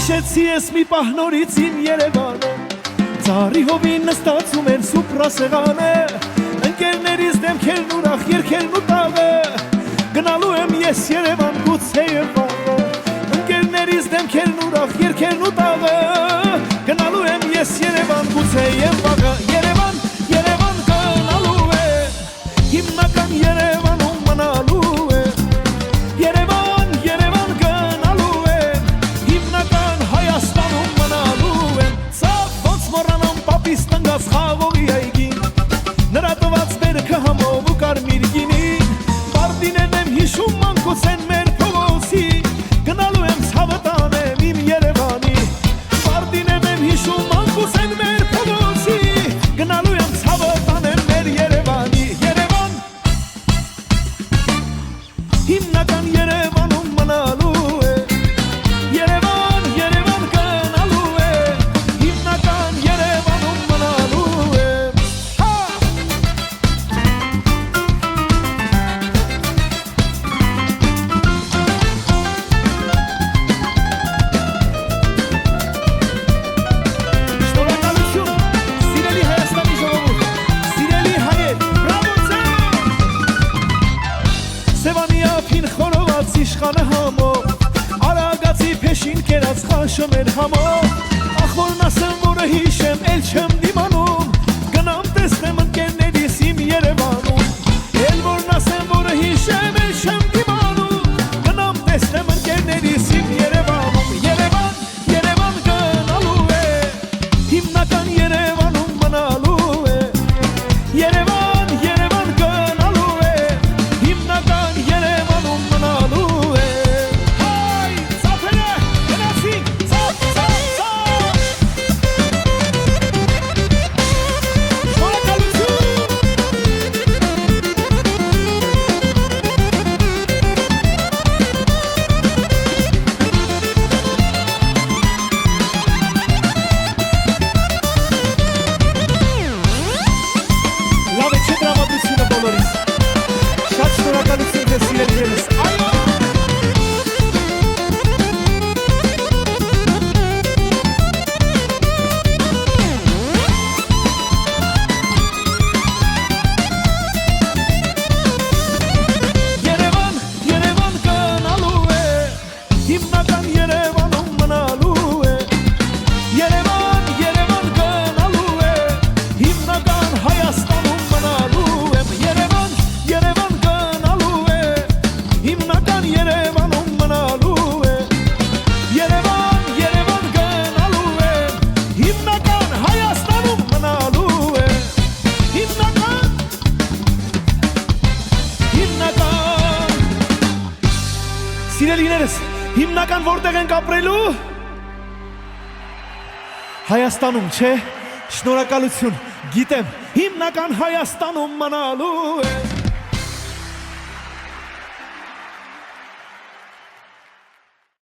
Հիշեցի ես մի պահ նորից իմ Երևանը, ծառի հովին նստածում էր սուպրասեղանը, ընկերներիս դեմքերն ուրախ երգերն ու տաղը, գնալու եմ ես Երևան գուցե եւ վաղը, ընկերներիս դեմքերն ուրախ երգերն ու տաղը, գնալու եմ ես Երևան գուցե եւ վաղը, Երևան, Երևան գնալու է, հիմնական Երևանում մնալու է, Երևան, Երևան գնալու է, հիմնական Հայաստանում մնալու է, ծավ ոնց մոռանամ պապիս տնկած խաղողի այգին, նրա տված բերքը համով ու կարմիր գինին, պարտիներն եմ հիշում մանկուց են մեր փողոցի, գնալու եմ ցավը տանեմ իմ Երևանի, պարտիներն եմ հիշում մանկուց են մեր փողոցի, գնալու եմ ցավը տանեմ մեր Երևանի, Երևան, հիմնական Երևանում մնալու է, Երևան, Երևան գնալու է, հիմնական Երևանում մնալու է, Շնորհակալություն, սիրելի Հայաստանի ժողովուրդ, սիրելի հայեր, բրավո ձեզ, Սևանի ափին խորոված իշխանը համով, արագացի փեշին կերած խաշը մեր համով, ախ որն ասեմ որը հիշեմ, էլ չեմ դիմանում, գնամ տեսնեմ ընկերներիս իմ Երևանում, էլ որն ասեմ որը հիշեմ, էլ չեմ դիմանում, գնամ տեսնեմ ընկերներիս իմ Երևանում, Երևան, Երևան գնալու է, հիմնական Երևանում մնալու է, Երևան, Երևան գնալու է, հիմնական Երևանում մնալու է, հայ, ծափերը, գնացինք, ծափ, ծափ, ծափ, շնորհակալություն, լավ է չէ տրամադրությունը բոլորիս, շատ շնորհակալություն ձեզ սիրելիներս, այո, Երևան, Երևան գնալու է, հիմնական Երևանում մնալու է, Երևան, Երևան գնալու է, հիմնական Հայաստանում մնալու եմ, Երևան, Երևան գնալու է, հիմնական Երևանում մնալու է, Երևան, Երևան գնալու է, հիմնական Հայաստանում մնալու է, հիմնական, հիմնական, սիրելիներս, հիմնական որտեղ ենք ապրելու, Հայաստանում, չէ, շնորհակալություն, գիտեմ, հիմնական Հայաստանում մնալու է,